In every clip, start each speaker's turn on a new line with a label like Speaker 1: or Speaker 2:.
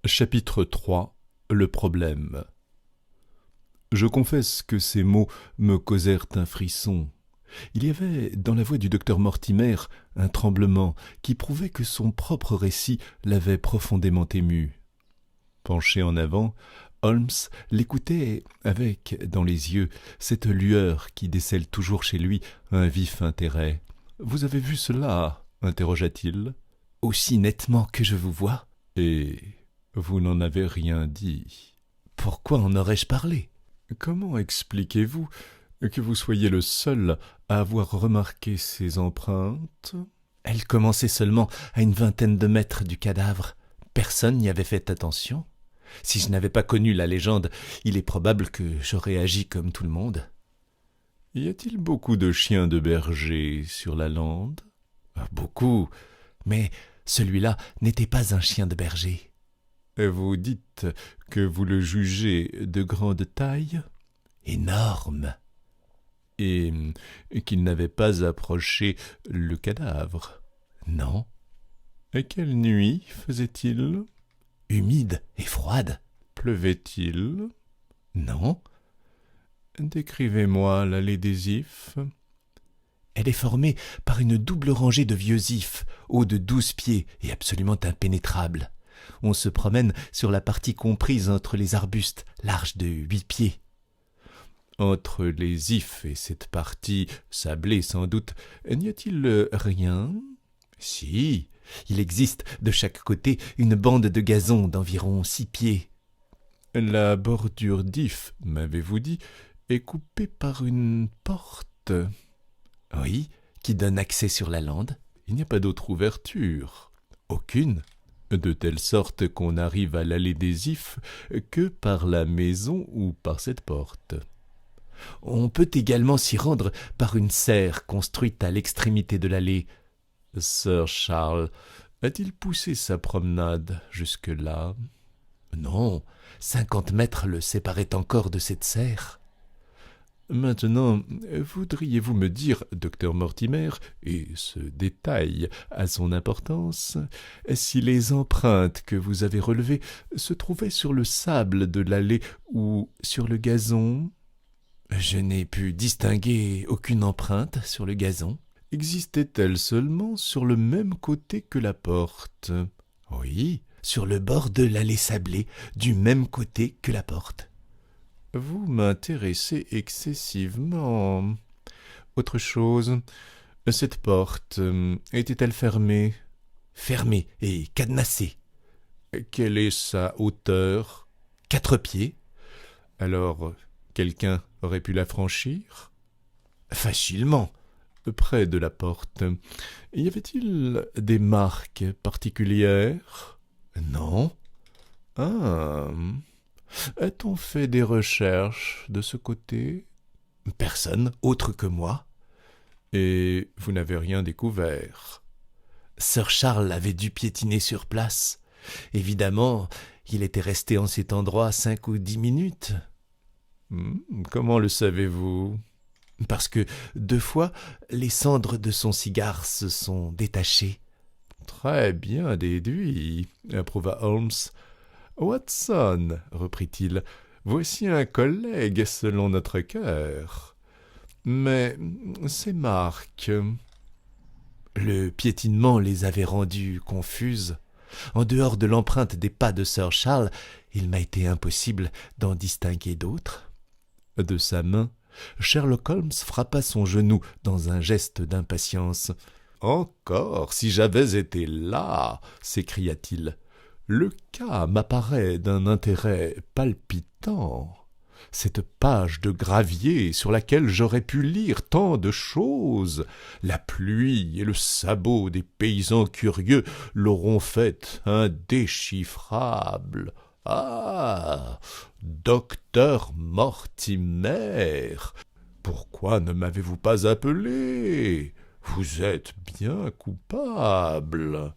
Speaker 1: Chapitre 3. Le problème. Je confesse que ces mots me causèrent un frisson. Il y avait dans la voix du docteur Mortimer un tremblement qui prouvait que son propre récit l'avait profondément ému. Penché en avant, Holmes l'écoutait avec, dans les yeux, cette lueur qui décèle toujours chez lui un vif intérêt. « Vous avez vu cela ?» interrogea-t-il. « Aussi nettement que je vous vois. » « Et vous n'en avez rien dit. » « Pourquoi en aurais-je parlé ?»« Comment expliquez-vous que vous soyez le seul à avoir remarqué ces empreintes ?» Elles commençaient seulement à une vingtaine de mètres du cadavre. Personne n'y avait fait attention. Si je n'avais pas connu la légende, il est probable que j'aurais agi comme tout le monde. Y a-t-il beaucoup de chiens de berger sur la lande ? Beaucoup, mais celui-là n'était pas un chien de berger. Vous dites que vous le jugez de grande taille ? Énorme. Et qu'il n'avait pas approché le cadavre ? Non. Et quelle nuit faisait-il ? Humide et froide. Pleuvait-il ? Non. Décrivez-moi l'allée des ifs. Elle est formée par une double rangée de vieux ifs, hauts de 12 pieds et absolument impénétrables. On se promène sur la partie comprise entre les arbustes, large de 8 pieds. Entre les ifs et cette partie, sablée sans doute, n'y a-t-il rien ? Si, il existe de chaque côté une bande de gazon d'environ 6 pieds. La bordure d'if, m'avez-vous dit, est coupée par une porte ? Oui, qui donne accès sur la lande. Il n'y a pas d'autre ouverture. Aucune. De telle sorte qu'on n'arrive à l'allée des ifs que par la maison ou par cette porte. On peut également s'y rendre par une serre construite à l'extrémité de l'allée. Sir Charles a-t-il poussé sa promenade jusque-là ? Non, 50 mètres le séparaient encore de cette serre. Maintenant, voudriez-vous me dire, docteur Mortimer, et ce détail a son importance, si les empreintes que vous avez relevées se trouvaient sur le sable de l'allée ou sur le gazon ? Je n'ai pu distinguer aucune empreinte sur le gazon. Existait-elle seulement sur le même côté que la porte ? Oui, sur le bord de l'allée sablée, du même côté que la porte. Vous m'intéressez excessivement. Autre chose, cette porte était-elle fermée ? Fermée et cadenassée. Quelle est sa hauteur ? 4 pieds. Alors, quelqu'un aurait pu la franchir ? Facilement. Près de la porte, y avait-il des marques particulières ? Non. Ah. A-t-on fait des recherches de ce côté ? Personne autre que moi. Et vous n'avez rien découvert ? Sir Charles avait dû piétiner sur place. Évidemment, il était resté en cet endroit 5 ou 10 minutes. Comment le savez-vous ? Parce que 2 fois, les cendres de son cigare se sont détachées. Très bien déduit, approuva Holmes. Watson, reprit-il, voici un collègue selon notre cœur. Mais ces marques... Le piétinement les avait rendues confuses. En dehors de l'empreinte des pas de Sir Charles, il m'a été impossible d'en distinguer d'autres. De sa main, Sherlock Holmes frappa son genou dans un geste d'impatience. « Encore, si j'avais été là !» s'écria-t-il. « Le cas m'apparaît d'un intérêt palpitant. Cette page de gravier sur laquelle j'aurais pu lire tant de choses, la pluie et le sabot des paysans curieux l'auront faite indéchiffrable. Ah, docteur Mortimer, pourquoi ne m'avez-vous pas appelé ? Vous êtes bien coupable. »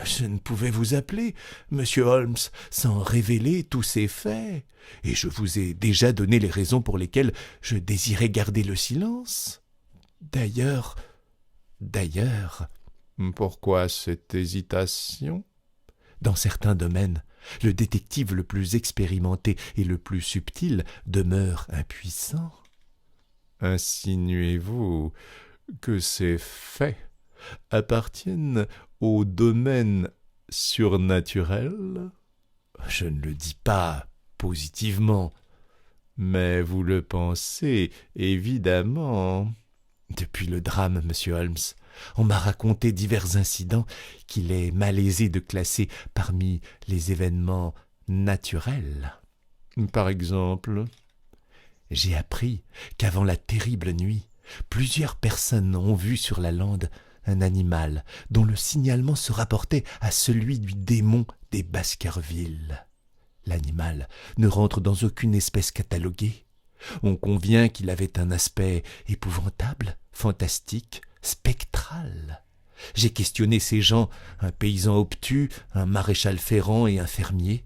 Speaker 1: Je ne pouvais vous appeler, monsieur Holmes, sans révéler tous ces faits, et je vous ai déjà donné les raisons pour lesquelles je désirais garder le silence. D'ailleurs... Pourquoi cette hésitation ? Dans certains domaines, Le détective le plus expérimenté et le plus subtil demeure impuissant. Insinuez-vous que ces faits appartiennent au domaine surnaturel? Je ne le dis pas positivement, mais vous le pensez évidemment. Depuis le drame, monsieur Holmes, on m'a raconté divers incidents qu'il est malaisé de classer parmi les événements naturels. Par exemple, j'ai appris qu'avant la terrible nuit, plusieurs personnes ont vu sur la lande un animal dont le signalement se rapportait à celui du démon des Baskerville. L'animal ne rentre dans aucune espèce cataloguée. On convient qu'il avait un aspect épouvantable, fantastique, spectral. J'ai questionné ces gens, un paysan obtus, un maréchal ferrant et un fermier.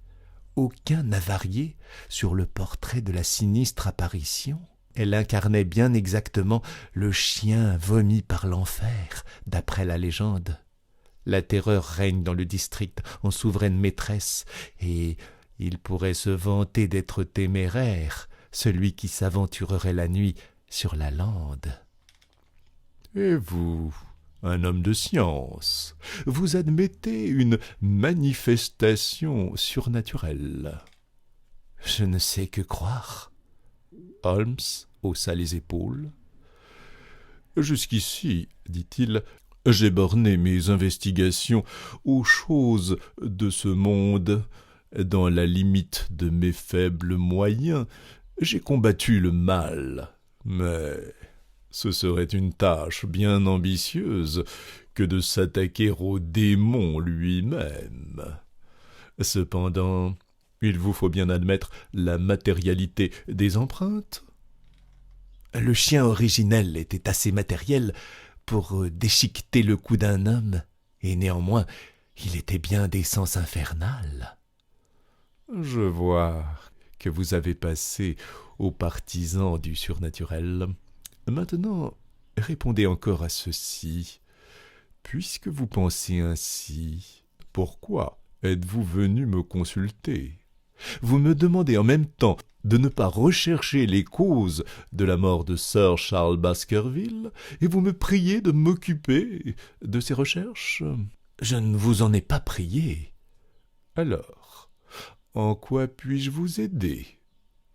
Speaker 1: Aucun n'a varié sur le portrait de la sinistre apparition. Elle incarnait bien exactement le chien vomi par l'enfer, d'après la légende. La terreur règne dans le district en souveraine maîtresse, et il pourrait se vanter d'être téméraire, celui qui s'aventurerait la nuit sur la lande. Et vous, un homme de science, vous admettez une manifestation surnaturelle? Je ne sais que croire. Holmes haussa les épaules. Jusqu'ici, dit-il, j'ai borné mes investigations aux choses de ce monde. Dans la limite de mes faibles moyens, j'ai combattu le mal, mais ce serait une tâche bien ambitieuse que de s'attaquer au démon lui-même. Cependant, il vous faut bien admettre la matérialité des empreintes. Le chien originel était assez matériel pour déchiqueter le cou d'un homme, et néanmoins, il était bien d'essence infernale. Je vois que vous avez passé aux partisans du surnaturel. Maintenant, répondez encore à ceci. Puisque vous pensez ainsi, pourquoi êtes-vous venu me consulter? Vous me demandez en même temps de ne pas rechercher les causes de la mort de Sir Charles Baskerville, et vous me priez de m'occuper de ces recherches. Je ne vous en ai pas prié. Alors, en quoi puis-je vous aider?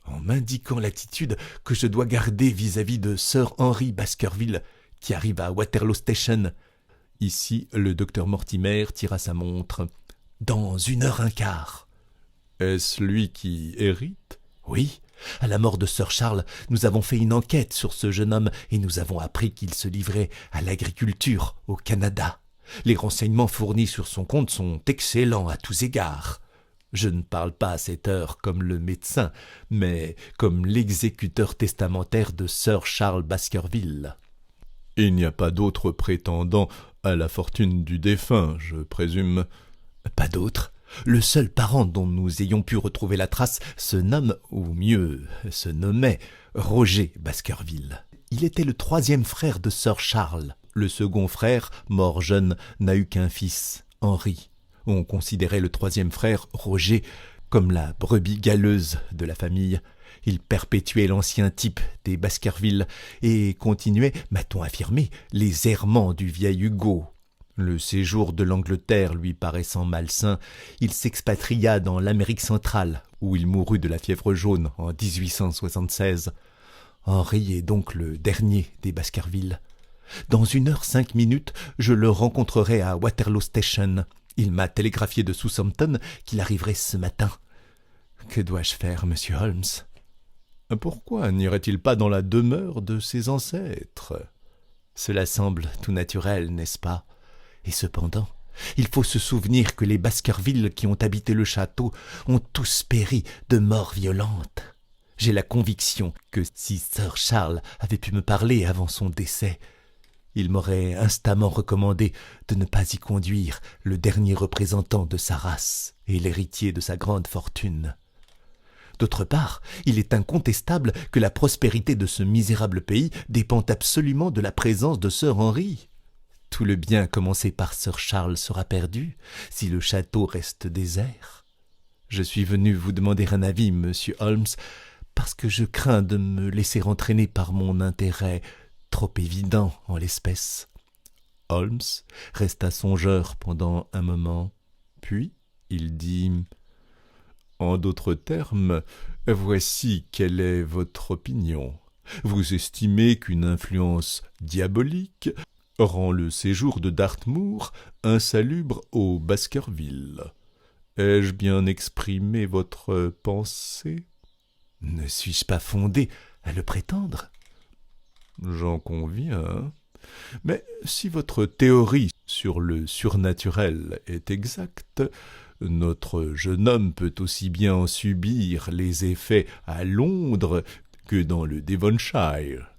Speaker 1: En m'indiquant l'attitude que je dois garder vis-à-vis de Sir Henry Baskerville, qui arrive à Waterloo Station. Ici, le docteur Mortimer tira sa montre. Dans 1h15. Est-ce lui qui hérite? Oui. À la mort de Sir Charles, nous avons fait une enquête sur ce jeune homme et nous avons appris qu'il se livrait à l'agriculture au Canada. Les renseignements fournis sur son compte sont excellents à tous égards. Je ne parle pas à cette heure comme le médecin, mais comme l'exécuteur testamentaire de Sir Charles Baskerville. Il n'y a pas d'autre prétendant à la fortune du défunt, je présume. Pas d'autre. Le seul parent dont nous ayons pu retrouver la trace se nomme, ou mieux, se nommait Roger Baskerville. Il était le 3e frère de Sir Charles. Le second frère, mort jeune, n'a eu qu'un fils, Henry. On considérait le 3e frère, Roger, comme la brebis galeuse de la famille. Il perpétuait l'ancien type des Baskerville et continuait, m'a-t-on affirmé, les errements du vieil Hugo. Le séjour de l'Angleterre lui paraissant malsain, il s'expatria dans l'Amérique centrale, où il mourut de la fièvre jaune en 1876. Henry est donc le dernier des Baskerville. Dans 1h05, je le rencontrerai à Waterloo Station. Il m'a télégraphié de Southampton qu'il arriverait ce matin. Que dois-je faire, monsieur Holmes? Pourquoi n'irait-il pas dans la demeure de ses ancêtres? Cela semble tout naturel, n'est-ce pas? Et cependant, il faut se souvenir que les Baskerville qui ont habité le château ont tous péri de mort violente. J'ai la conviction que si Sir Charles avait pu me parler avant son décès, il m'aurait instamment recommandé de ne pas y conduire le dernier représentant de sa race et l'héritier de sa grande fortune. D'autre part, il est incontestable que la prospérité de ce misérable pays dépend absolument de la présence de Sir Henry. Tout le bien commencé par Sir Charles sera perdu si le château reste désert. Je suis venu vous demander un avis, monsieur Holmes, parce que je crains de me laisser entraîner par mon intérêt trop évident en l'espèce. » Holmes resta songeur pendant un moment, puis il dit « En d'autres termes, voici quelle est votre opinion. Vous estimez qu'une influence diabolique rend le séjour de Dartmoor insalubre au Baskerville. Ai-je bien exprimé votre pensée ? » ?»« Ne suis-je pas fondé à le prétendre ? » »« J'en conviens. Mais si votre théorie sur le surnaturel est exacte, notre jeune homme peut aussi bien en subir les effets à Londres que dans le Devonshire.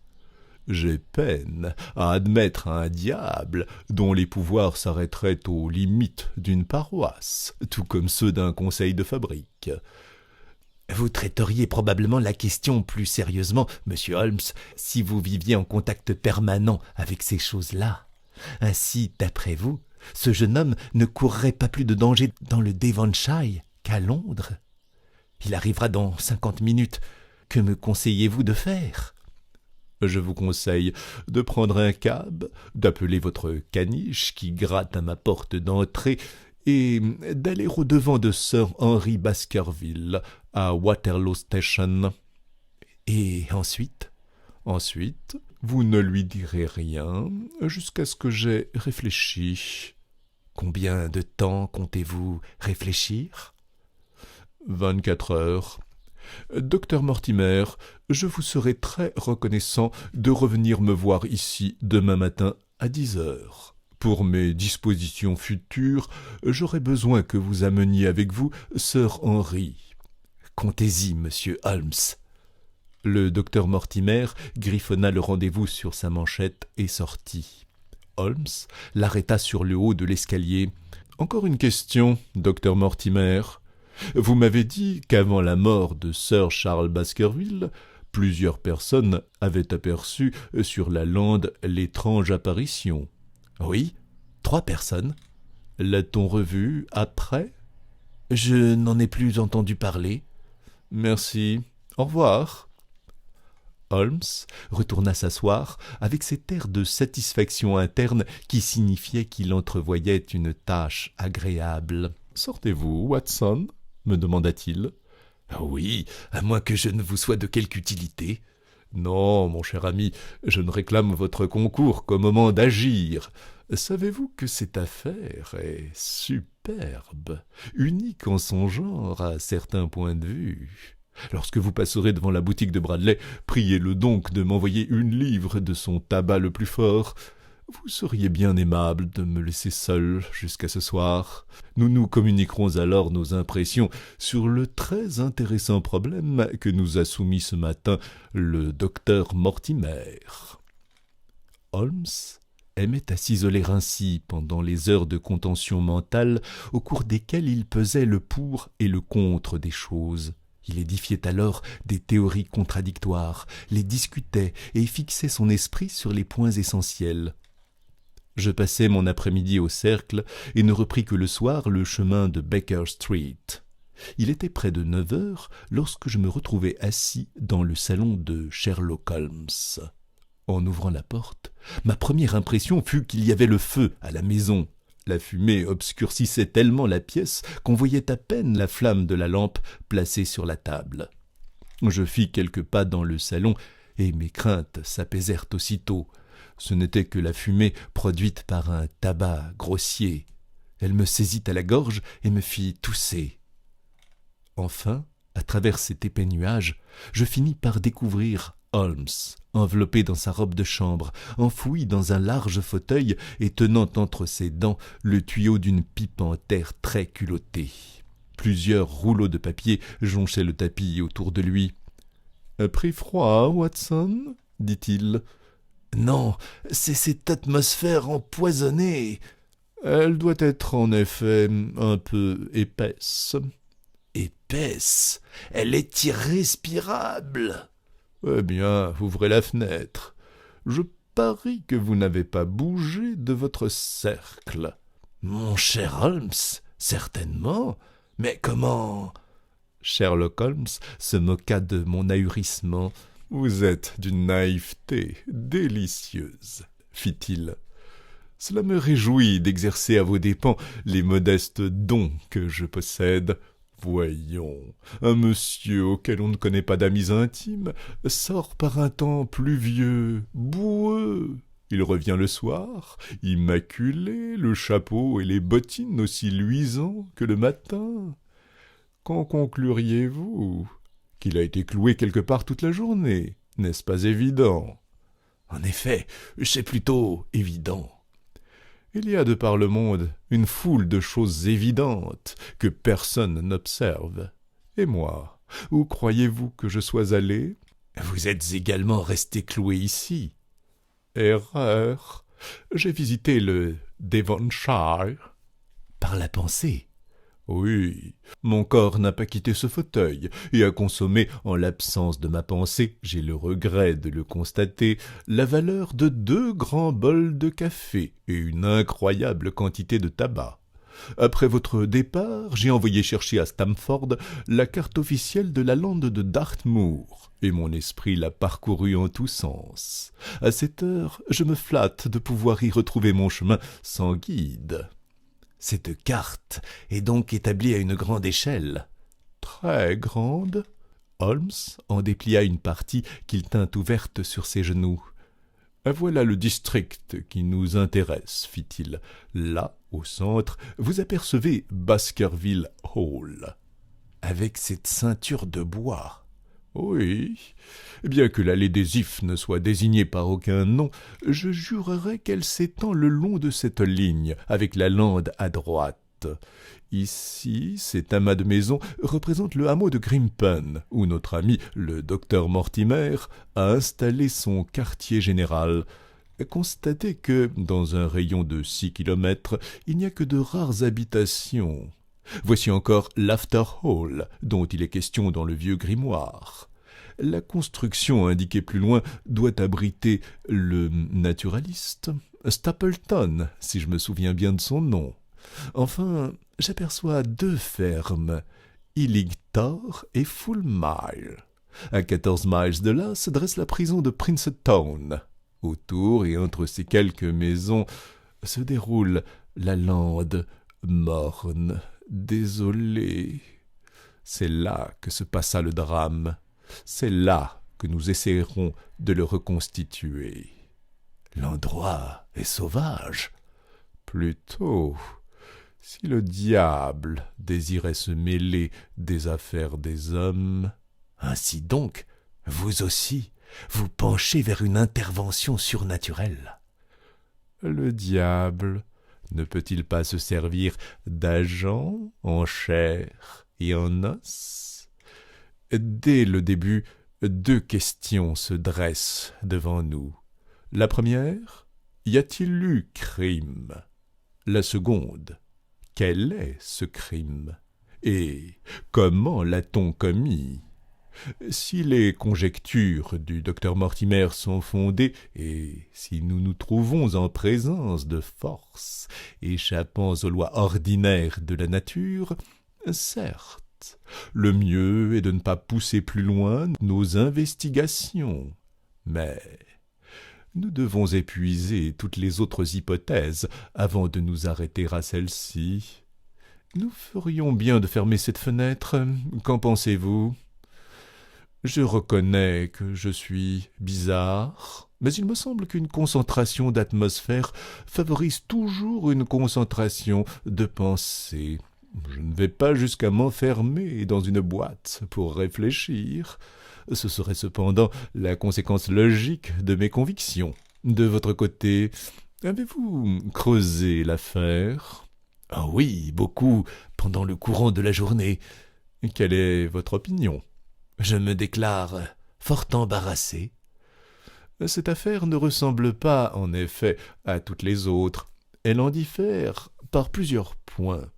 Speaker 1: J'ai peine à admettre un diable dont les pouvoirs s'arrêteraient aux limites d'une paroisse, tout comme ceux d'un conseil de fabrique. Vous traiteriez probablement la question plus sérieusement, monsieur Holmes, si vous viviez en contact permanent avec ces choses-là. Ainsi, d'après vous, ce jeune homme ne courrait pas plus de danger dans le Devonshire qu'à Londres. Il arrivera dans 50 minutes. Que me conseillez-vous de faire ? Je vous conseille de prendre un cab, d'appeler votre caniche qui gratte à ma porte d'entrée et d'aller au-devant de Sir Henry Baskerville à Waterloo Station. Et ensuite ? Ensuite, vous ne lui direz rien jusqu'à ce que j'aie réfléchi. Combien de temps comptez-vous réfléchir ? 24 heures. Docteur Mortimer, je vous serai très reconnaissant de revenir me voir ici demain matin à 10 heures. Pour mes dispositions futures, j'aurai besoin que vous ameniez avec vous Sir Henry. Comptez-y, monsieur Holmes. Le docteur Mortimer griffonna le rendez-vous sur sa manchette et sortit. Holmes l'arrêta sur le haut de l'escalier. « Encore une question, docteur Mortimer. Vous m'avez dit qu'avant la mort de Sir Charles Baskerville, plusieurs personnes avaient aperçu sur la lande l'étrange apparition. » »« Oui, 3 personnes. »« L'a-t-on revue après ? » ?»« Je n'en ai plus entendu parler. »« Merci. Au revoir. » Holmes retourna s'asseoir avec cet air de satisfaction interne qui signifiait qu'il entrevoyait une tâche agréable. « Sortez-vous, Watson ? » me demanda-t-il. « Oui, à moins que je ne vous sois de quelque utilité. »« Non, mon cher ami, je ne réclame votre concours qu'au moment d'agir. Savez-vous que cette affaire est superbe, unique en son genre à certains points de vue ? Lorsque vous passerez devant la boutique de Bradley, priez-le donc de m'envoyer 1 livre de son tabac le plus fort. Vous seriez bien aimable de me laisser seul jusqu'à ce soir. Nous nous communiquerons alors nos impressions sur le très intéressant problème que nous a soumis ce matin le docteur Mortimer. » Holmes aimait à s'isoler ainsi pendant les heures de contention mentale au cours desquelles il pesait le pour et le contre des choses. Il édifiait alors des théories contradictoires, les discutait et fixait son esprit sur les points essentiels. Je passai mon après-midi au cercle et ne repris que le soir le chemin de Baker Street. Il était près de 9 heures lorsque je me retrouvai assis dans le salon de Sherlock Holmes. En ouvrant la porte, ma première impression fut qu'il y avait le feu à la maison. La fumée obscurcissait tellement la pièce qu'on voyait à peine la flamme de la lampe placée sur la table. Je fis quelques pas dans le salon et mes craintes s'apaisèrent aussitôt. Ce n'était que la fumée produite par un tabac grossier. Elle me saisit à la gorge et me fit tousser. Enfin, à travers cet épais nuage, je finis par découvrir Holmes, enveloppé dans sa robe de chambre, enfoui dans un large fauteuil et tenant entre ses dents le tuyau d'une pipe en terre très culottée. Plusieurs rouleaux de papier jonchaient le tapis autour de lui. « Pris froid, Watson ?» dit-il. « Non, c'est cette atmosphère empoisonnée. Elle doit être en effet un peu épaisse. »« Épaisse ? Elle est irrespirable !»« Eh bien, ouvrez la fenêtre. Je parie que vous n'avez pas bougé de votre cercle. »« Mon cher Holmes, certainement. Mais comment Sherlock Holmes se moqua de mon ahurissement. « Vous êtes d'une naïveté délicieuse, fit-il. Cela me réjouit d'exercer à vos dépens les modestes dons que je possède. Voyons, un monsieur auquel on ne connaît pas d'amis intimes sort par un temps pluvieux, boueux. Il revient le soir, immaculé, le chapeau et les bottines aussi luisants que le matin. Qu'en concluriez-vous? Qu'il a été cloué quelque part toute la journée, n'est-ce pas évident? En effet, c'est plutôt évident. Il y a de par le monde une foule de choses évidentes que personne n'observe. Et moi, où croyez-vous que je sois allé? Vous êtes également resté cloué ici. Erreur. J'ai visité le Devonshire. Par la pensée. Oui, mon corps n'a pas quitté ce fauteuil et a consommé, en l'absence de ma pensée, j'ai le regret de le constater, la valeur de 2 grands bols de café et une incroyable quantité de tabac. Après votre départ, j'ai envoyé chercher à Stamford la carte officielle de la lande de Dartmoor, et mon esprit l'a parcourue en tous sens. À cette heure, je me flatte de pouvoir y retrouver mon chemin sans guide. Cette carte est donc établie à une grande échelle. Très grande. Holmes en déplia une partie qu'il tint ouverte sur ses genoux. Voilà le district qui nous intéresse, fit-il. Là, au centre, vous apercevez Baskerville Hall. Avec cette ceinture de bois. Oui, bien que l'allée des Ifs ne soit désignée par aucun nom, je jurerais qu'elle s'étend le long de cette ligne, avec la lande à droite. Ici, cet amas de maisons représente le hameau de Grimpen, où notre ami, le docteur Mortimer, a installé son quartier général. Constatez que, dans un rayon de 6 kilomètres, il n'y a que de rares habitations. Voici encore l'After Hall, dont il est question dans le vieux grimoire. La construction indiquée plus loin doit abriter le naturaliste, Stapleton, si je me souviens bien de son nom. Enfin, j'aperçois 2 fermes, Illigtor et Fulmire. À 14 miles de là se dresse la prison de Princeton. Autour et entre ces quelques maisons se déroule la lande morne, désolée. C'est là que se passa le drame. C'est là que nous essayerons de le reconstituer. L'endroit est sauvage. Plutôt, si le diable désirait se mêler des affaires des hommes. Ainsi donc, vous aussi, vous penchez vers une intervention surnaturelle. Le diable ne peut-il pas se servir d'agents en chair et en os? Dès le début, 2 questions se dressent devant nous. La première, y a-t-il eu crime? La seconde, quel est ce crime? Et comment l'a-t-on commis? Si les conjectures du docteur Mortimer sont fondées, et si nous nous trouvons en présence de forces échappant aux lois ordinaires de la nature, certes, le mieux est de ne pas pousser plus loin nos investigations. Mais nous devons épuiser toutes les autres hypothèses avant de nous arrêter à celle-ci. Nous ferions bien de fermer cette fenêtre. Qu'en pensez-vous? Je reconnais que je suis bizarre, mais il me semble qu'une concentration d'atmosphère favorise toujours une concentration de pensée. Je ne vais pas jusqu'à m'enfermer dans une boîte pour réfléchir. Ce serait cependant la conséquence logique de mes convictions. De votre côté, avez-vous creusé l'affaire? Ah oui, beaucoup, pendant le courant de la journée. Quelle est votre opinion? Je me déclare fort embarrassé. Cette affaire ne ressemble pas, en effet, à toutes les autres. Elle en diffère par plusieurs points.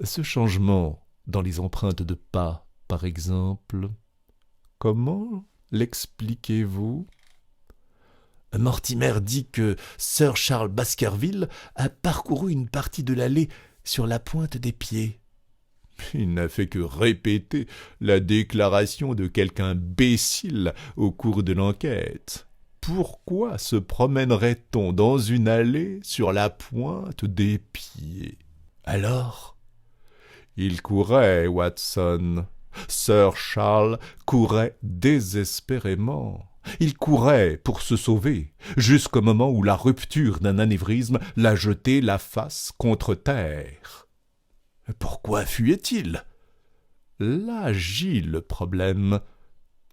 Speaker 1: Ce changement dans les empreintes de pas, par exemple, comment l'expliquez-vous? Mortimer dit que Sir Charles Baskerville a parcouru une partie de l'allée sur la pointe des pieds. Il n'a fait que répéter la déclaration de quelque imbécile au cours de l'enquête. Pourquoi se promènerait-on dans une allée sur la pointe des pieds? Alors, il courait, Watson. Sir Charles courait désespérément. Il courait pour se sauver, jusqu'au moment où la rupture d'un anévrisme l'a jeté la face contre terre. Pourquoi fuyait-il? Là gît le problème.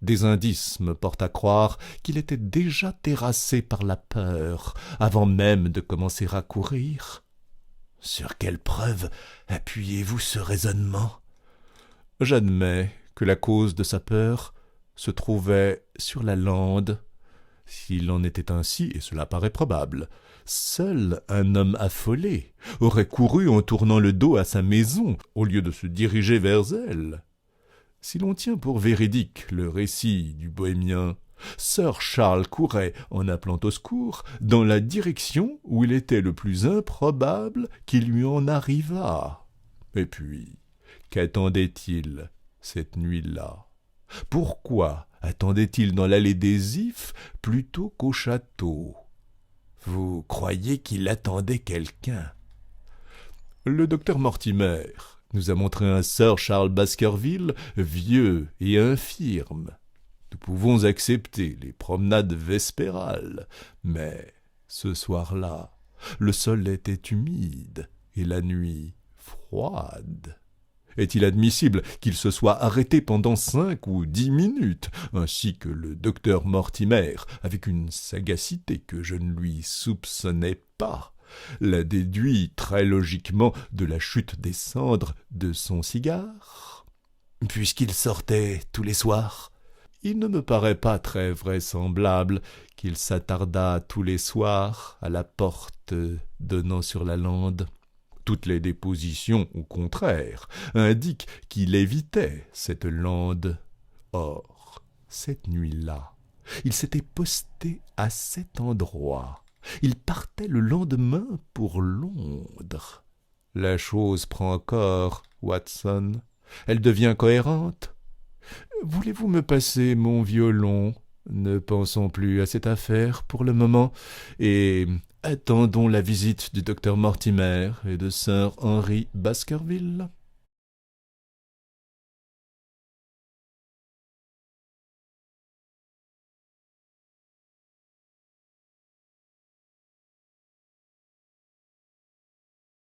Speaker 1: Des indices me portent à croire qu'il était déjà terrassé par la peur, avant même de commencer à courir. Sur quelle preuve appuyez-vous ce raisonnement? J'admets que la cause de sa peur se trouvait sur la lande. S'il en était ainsi, et cela paraît probable, seul un homme affolé aurait couru en tournant le dos à sa maison au lieu de se diriger vers elle. Si l'on tient pour véridique le récit du bohémien, Sir Charles courait, en appelant au secours, dans la direction où il était le plus improbable qu'il lui en arrivât. Et puis, qu'attendait-il cette nuit-là? Pourquoi attendait-il dans l'allée des Ifs plutôt qu'au château? Vous croyez qu'il attendait quelqu'un? Le docteur Mortimer nous a montré un Sir Charles Baskerville vieux et infirme. Nous pouvons accepter les promenades vespérales, mais ce soir-là, le sol était humide et la nuit froide. Est-il admissible qu'il se soit arrêté pendant 5 ou 10 minutes, ainsi que le docteur Mortimer, avec une sagacité que je ne lui soupçonnais pas, l'a déduit très logiquement de la chute des cendres de son cigare? Puisqu'il sortait tous les soirs, il ne me paraît pas très vraisemblable qu'il s'attardât tous les soirs à la porte donnant sur la lande. Toutes les dépositions, au contraire, indiquent qu'il évitait cette lande. Or, cette nuit-là, il s'était posté à cet endroit. Il partait le lendemain pour Londres. La chose prend corps, Watson. Elle devient cohérente. Voulez-vous me passer mon violon? Ne pensons plus à cette affaire pour le moment, et attendons la visite du docteur Mortimer et de Sir Henry Baskerville.